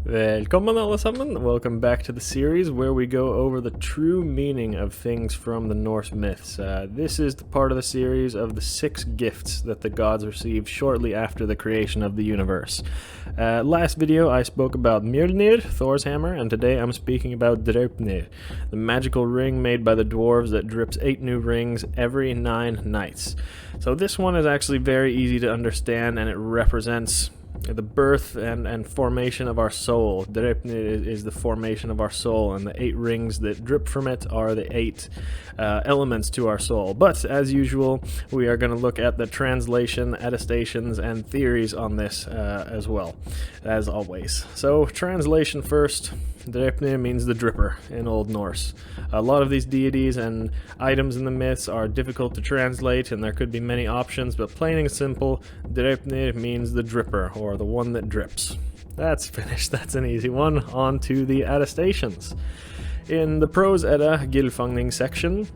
Velkommen alle sammen. Welcome back to the series where we go over the true meaning of things from the Norse myths. This is the part of the series of the 6 gifts that the gods received shortly after the creation of the universe. Last video I spoke about Mjolnir, Thor's hammer, and today I'm speaking about Draupnir, the magical ring made by the dwarves that drips 8 new rings every 9 nights. So this one is actually very easy to understand, and it represents the birth and formation of our soul. Draupnir is the formation of our soul, and the 8 rings that drip from it are the 8 elements to our soul. But as usual, we are going to look at the translation, attestations, and theories on this as well, as always. So translation first. Draupnir means the dripper in Old Norse. A lot of these deities and items in the myths are difficult to translate, and there could be many options, but plain and simple, Draupnir means the dripper, or the one that drips. That's finished, that's an easy one. On to the attestations. In the Prose Edda Gylfangning section,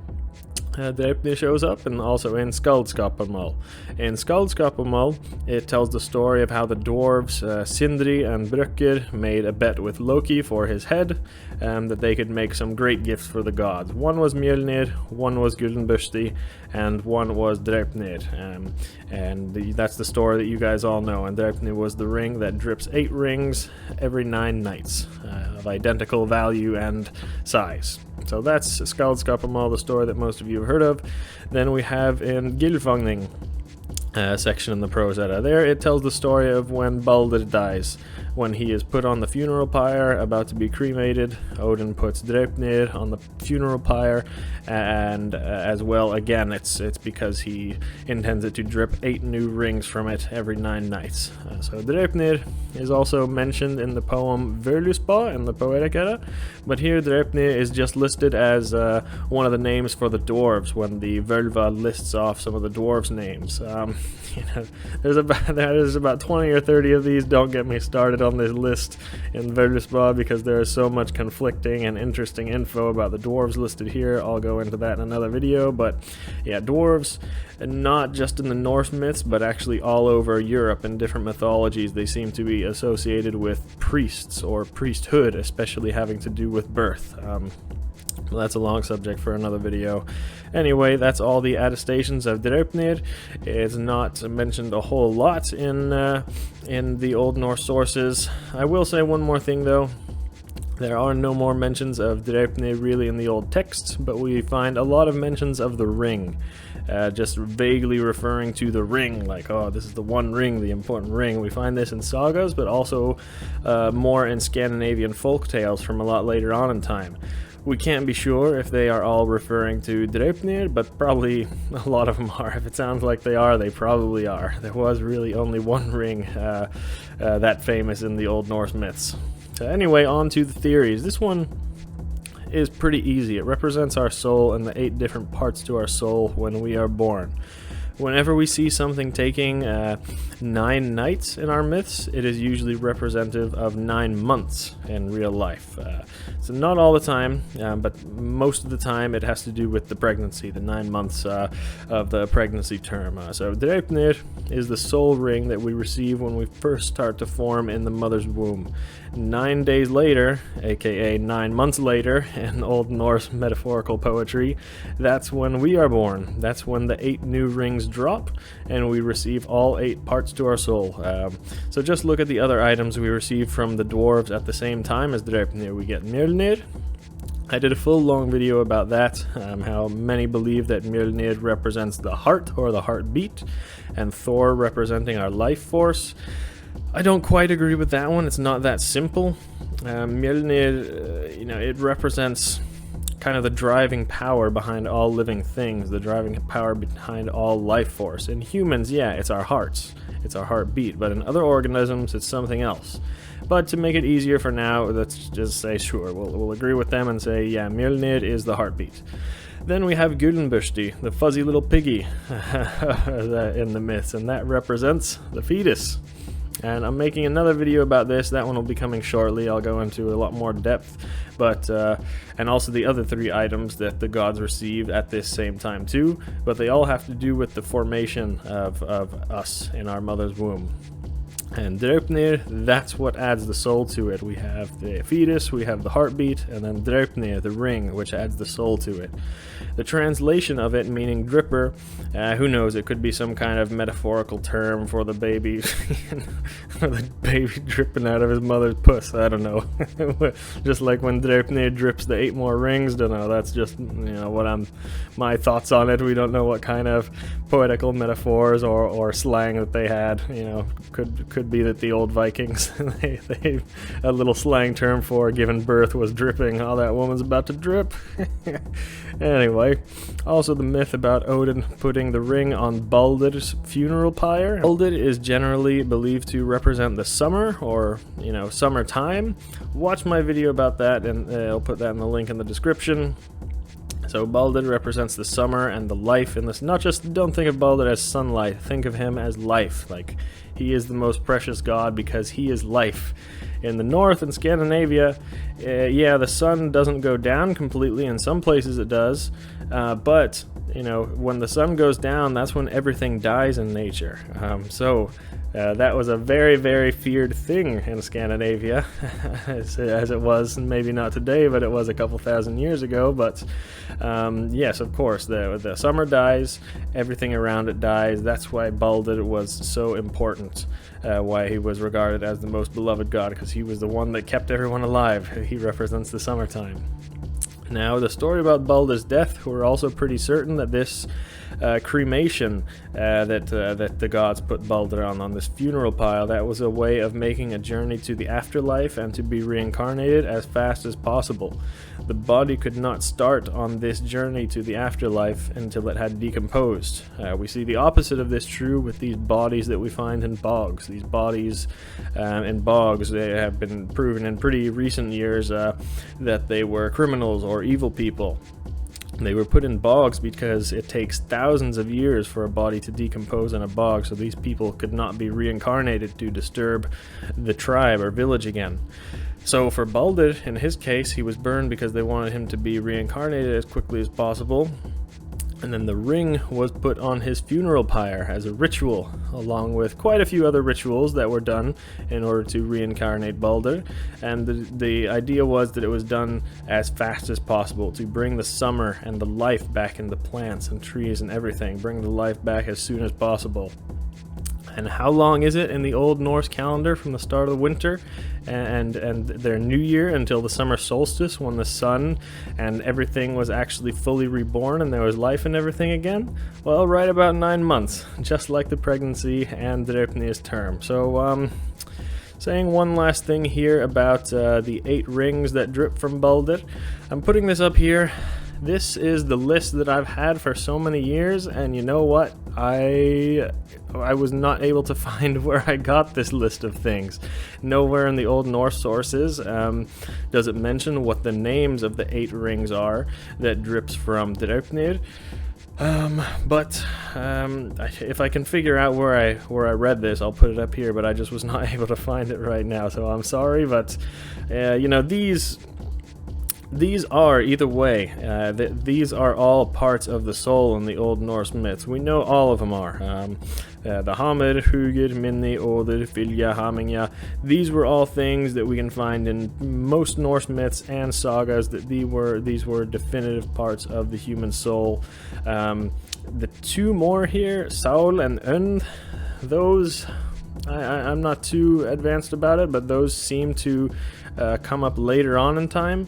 Draupnir shows up, and also in Skaldskaparmal. In Skaldskaparmal, it tells the story of how the dwarves Sindri and Brøkker made a bet with Loki for his head, that they could make some great gifts for the gods. One was Mjolnir, one was Gullinbursti, and one was Draupnir. That's the story that you guys all know, and Draupnir was the ring that drips 8 rings every 9 nights, of identical value and size. So that's Skaldskaparmal, the story that most of you have heard of. Then we have in Gylfangning section in the Prose Edda. There it tells the story of when Balder dies. When he is put on the funeral pyre, about to be cremated, Odin puts Draupnir on the funeral pyre, and as well, again, it's because he intends it to drip 8 new rings from it every 9 nights. So Draupnir is also mentioned in the poem Völuspá in the Poetic Edda, but here Draupnir is just listed as one of the names for the dwarves when the Völva lists off some of the dwarves' names. There's about 20 or 30 of these. Don't get me started on this list in Völuspá because there is so much conflicting and interesting info about the dwarves listed here. I'll go into that in another video, but yeah, dwarves, not just in the Norse myths, but actually all over Europe in different mythologies, they seem to be associated with priests or priesthood, especially having to do with birth. Well, that's a long subject for another video. Anyway, that's all the attestations of Draupnir. It's not mentioned a whole lot in the Old Norse sources. I will say one more thing though. There are no more mentions of Draupnir really in the old texts, but we find a lot of mentions of the ring. Just vaguely referring to the ring, like, oh, this is the one ring, the important ring. We find this in sagas, but also more in Scandinavian folk tales from a lot later on in time. We can't be sure if they are all referring to Draupnir, but probably a lot of them are. If it sounds like they are, they probably are. There was really only one ring that famous in the Old Norse myths. So anyway, on to the theories. This one is pretty easy. It represents our soul and the 8 different parts to our soul when we are born. Whenever we see something taking 9 nights in our myths, it is usually representative of 9 months in real life. So not all the time, but most of the time it has to do with the pregnancy, the 9 months of the pregnancy term. So Draupnir is the soul ring that we receive when we first start to form in the mother's womb. 9 days later, aka 9 months later, in Old Norse metaphorical poetry, that's when we are born. That's when the 8 new rings drop, and we receive all 8 parts to our soul. So just look at the other items we receive from the dwarves at the same time as Draupnir. We get Mjolnir. I did a full long video about that, how many believe that Mjolnir represents the heart or the heartbeat, and Thor representing our life force. I don't quite agree with that one. It's not that simple. Mjolnir, it represents kind of the driving power behind all living things, the driving power behind all life force. In humans, yeah, it's our hearts, it's our heartbeat, but in other organisms, it's something else. But to make it easier for now, let's just say sure, we'll agree with them and say, yeah, Mjolnir is the heartbeat. Then we have Gullinbursti, the fuzzy little piggy in the myths, and that represents the fetus. And I'm making another video about this. That one will be coming shortly. I'll go into a lot more depth, but and also the other 3 items that the gods received at this same time too, but they all have to do with the formation of us in our mother's womb. And Draupnir, that's what adds the soul to it. We have the fetus, we have the heartbeat, and then Draupnir, the ring, which adds the soul to it. The translation of it, meaning dripper, who knows, it could be some kind of metaphorical term for the baby, for the baby dripping out of his mother's puss, I don't know. Just like when Draupnir drips the 8 more rings, don't know, that's just, my thoughts on it. We don't know what kind of poetical metaphors or slang that they had, could be that the old Vikings, they a little slang term for giving birth was dripping. Oh, that woman's about to drip. Anyway, also the myth about Odin putting the ring on Baldr's funeral pyre. Baldr is generally believed to represent the summer, or summertime. Watch my video about that, and I'll put that in the link in the description. So Baldr represents the summer and the life in this. Don't think of Baldr as sunlight. Think of him as life. Like, he is the most precious god because he is life. In the north, in Scandinavia, the sun doesn't go down completely. In some places it does, but when the sun goes down, that's when everything dies in nature. That was a very, very feared thing in Scandinavia, as it was, maybe not today, but it was a couple thousand years ago. But yes, of course, the summer dies, everything around it dies. That's why Baldr was so important, why he was regarded as the most beloved god, because he was the one that kept everyone alive. He represents the summertime. Now, the story about Baldr's death, we're also pretty certain that this cremation that the gods put Baldr on this funeral pile, that was a way of making a journey to the afterlife and to be reincarnated as fast as possible. The body could not start on this journey to the afterlife until it had decomposed. We see the opposite of this true with these bodies that we find in bogs. These bodies in bogs, they have been proven in pretty recent years that they were criminals or evil people. They were put in bogs because it takes thousands of years for a body to decompose in a bog, so these people could not be reincarnated to disturb the tribe or village again. So for Baldr, in his case, he was burned because they wanted him to be reincarnated as quickly as possible. And then the ring was put on his funeral pyre as a ritual, along with quite a few other rituals that were done in order to reincarnate Baldr. And the idea was that it was done as fast as possible to bring the summer and the life back in the plants and trees and everything. Bring the life back as soon as possible. And how long is it in the Old Norse calendar from the start of the winter and their new year until the summer solstice, when the sun and everything was actually fully reborn and there was life and everything again? Well, right about 9 months, just like the pregnancy and Draupnir's term. So, saying one last thing here about the 8 rings that drip from Baldr. I'm putting this up here. This is the list that I've had for so many years, and you know what? I was not able to find where I got this list of things. Nowhere in the Old Norse sources does it mention what the names of the 8 rings are that drips from Draupnir. If I can figure out where I read this, I'll put it up here, but I just was not able to find it right now, so I'm sorry, but these are, either way, these are all parts of the soul in the Old Norse myths. We know all of them are. The Hamr, Hugr, Minni, Odr, Fylgja, Hamingja. These were all things that we can find in most Norse myths and sagas, that these were definitive parts of the human soul. The 2 more here, Saul and Önd, those... I'm not too advanced about it, but those seem to come up later on in time,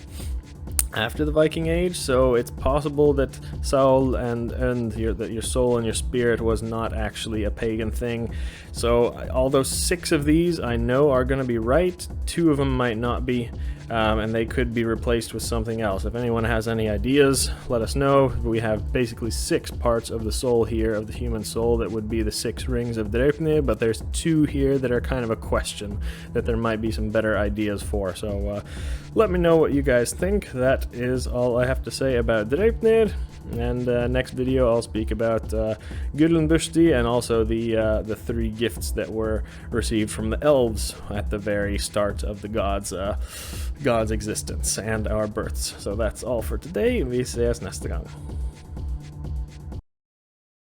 after the Viking Age, so it's possible that Saul and that your soul and your spirit was not actually a pagan thing. So although 6 of these I know are going to be right, 2 of them might not be, and they could be replaced with something else. If anyone has any ideas, let us know. We have basically 6 parts of the soul here, of the human soul, that would be the 6 rings of Draupnir, but there's 2 here that are kind of a question that there might be some better ideas for. So let me know what you guys think. That is all I have to say about Draupnir, and next video I'll speak about Gullinbursti and also the 3 gifts that were received from the elves at the very start of the God's existence and our births. So that's all for today. Vi ses nästa gång.